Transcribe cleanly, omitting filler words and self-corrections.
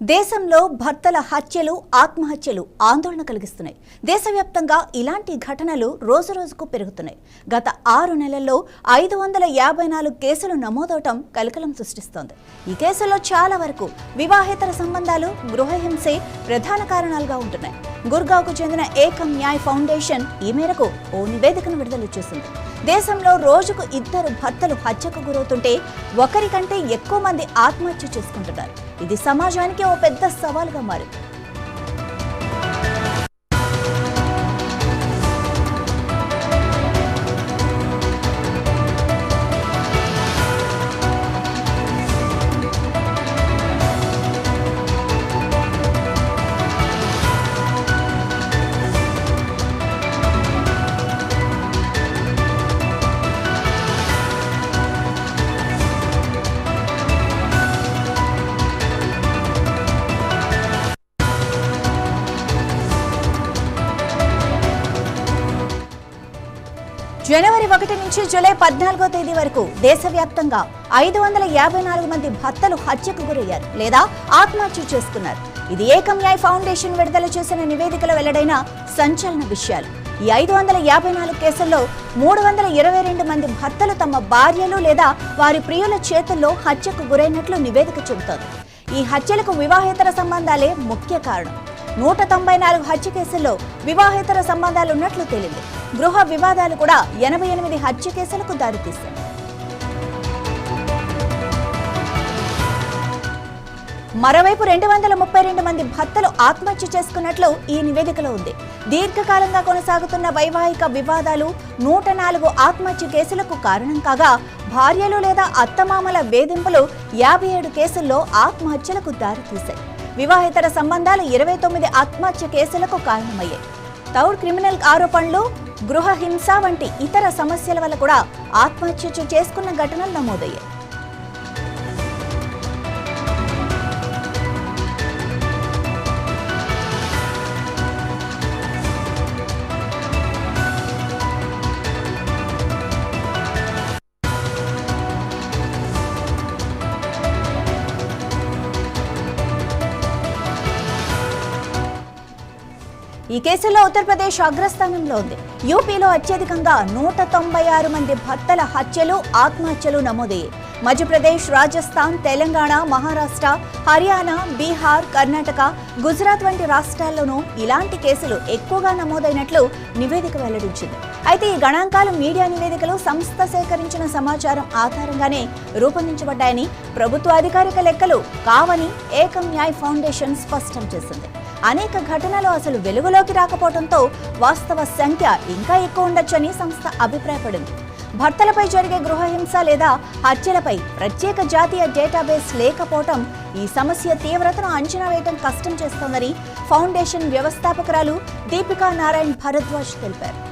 దేశంలో భర్తల హత్యలు ఆత్మహత్యలు ఆందోళన కలిగిస్తున్నాయి. దేశవ్యాప్తంగా ఇలాంటి ఘటనలు రోజురోజుకు పెరుగుతున్నాయి. గత 6 నెలల్లో 554 కేసులు నమోదవటం కలకలం సృష్టిస్తోంది. ఈ కేసుల్లో చాలా వరకు వివాహేతర సంబంధాలు, గృహహింసే ప్రధాన కారణాలుగా ఉంటున్నాయి. గుర్గావ్కు చెందిన ఏకం న్యాయ్ ఫౌండేషన్ ఈ మేరకు ఓ నివేదికను విడుదల చేసింది. దేశంలో రోజుకు 2 భర్తలు హత్యకు గురవుతుంటే ఒకరికంటే ఎక్కువ మంది ఆత్మహత్య చేసుకుంటున్నారు. ఇది సమాజానికి ఓ పెద్ద సవాలుగా మారింది. జనవరి 1 నుంచి జూలై 14వ తేదీ వరకు దేశవ్యాప్తంగా 554 మంది భర్తలు హత్యకు గురయ్యారు లేదా ఆత్మహత్య చేసుకున్నారు. ఇది ఏకం న్యాయ్ ఫౌండేషన్ విడుదల చేసిన నివేదికలో వెల్లడైన సంచలన విషయాలు. ఈ 554 కేసుల్లో 322 మంది భర్తలు తమ భార్యలు లేదా వారి ప్రియుల చేతుల్లో హత్యకు గురైనట్లు నివేదిక చెబుతోంది. ఈ హత్యలకు వివాహేతర సంబంధాలే ముఖ్య కారణం. 194 హత్య కేసుల్లో వివాహేతర సంబంధాలు ఉన్నట్లు తేలింది. గృహ వివాదాలు కూడా 88 హత్య కేసులకు దారితీశాయి. మరోవైపు 232 మంది భర్తలు ఆత్మహత్య చేసుకున్నట్లు ఈ నివేదికలో ఉంది. దీర్ఘకాలంగా కొనసాగుతున్న వైవాహిక వివాదాలు 104 ఆత్మహత్య కేసులకు కారణం కాగా, భార్యలు లేదా అత్తమామల వేధింపులు 57 కేసుల్లో ఆత్మహత్యలకు దారితీశాయి. వివాహేతర సంబంధాలు 29 ఆత్మహత్య కేసులకు కారణమయ్యాయి. తౌడ్ క్రిమినల్ ఆరోపణలు, గృహ హింస వంటి ఇతర సమస్యల వల్ల కూడా ఆత్మహత్య చేసుకున్న ఘటనలు నమోదయ్యాయి. ఈ కేసులో ఉత్తరప్రదేశ్ అగ్రస్థానంలో ఉంది. యూపీలో అత్యధికంగా 196 మంది భర్తల హత్యలు, ఆత్మహత్యలు నమోదయ్యాయి. మధ్యప్రదేశ్, రాజస్థాన్, తెలంగాణ, మహారాష్ట్ర, హర్యానా, బీహార్, కర్ణాటక, గుజరాత్ వంటి రాష్ట్రాల్లోనూ ఇలాంటి కేసులు ఎక్కువగా నమోదైనట్లు నివేదిక వెల్లడించింది. అయితే ఈ గణాంకాలు మీడియా నివేదికలు, సంస్థ సేకరించిన సమాచారం ఆధారంగానే రూపొందించబడ్డాయని, ప్రభుత్వ అధికారిక లెక్కలు కావని ఏకం న్యాయ్ ఫౌండేషన్ స్పష్టం చేసింది. అనేక ఘటనలు అసలు వెలుగులోకి రాకపోవడంతో వాస్తవ సంఖ్య ఇంకా ఎక్కువ ఉండొచ్చని సంస్థ అభిప్రాయపడింది. భర్తలపై జరిగే గృహహింస లేదా హత్యలపై ప్రత్యేక జాతీయ డేటాబేస్ లేకపోవడం ఈ సమస్య తీవ్రతను అంచనా వేయడం కష్టం చేస్తోందని ఫౌండేషన్ వ్యవస్థాపకురాలు దీపికా నారాయణ్ భరద్వాజ్ తెలిపారు.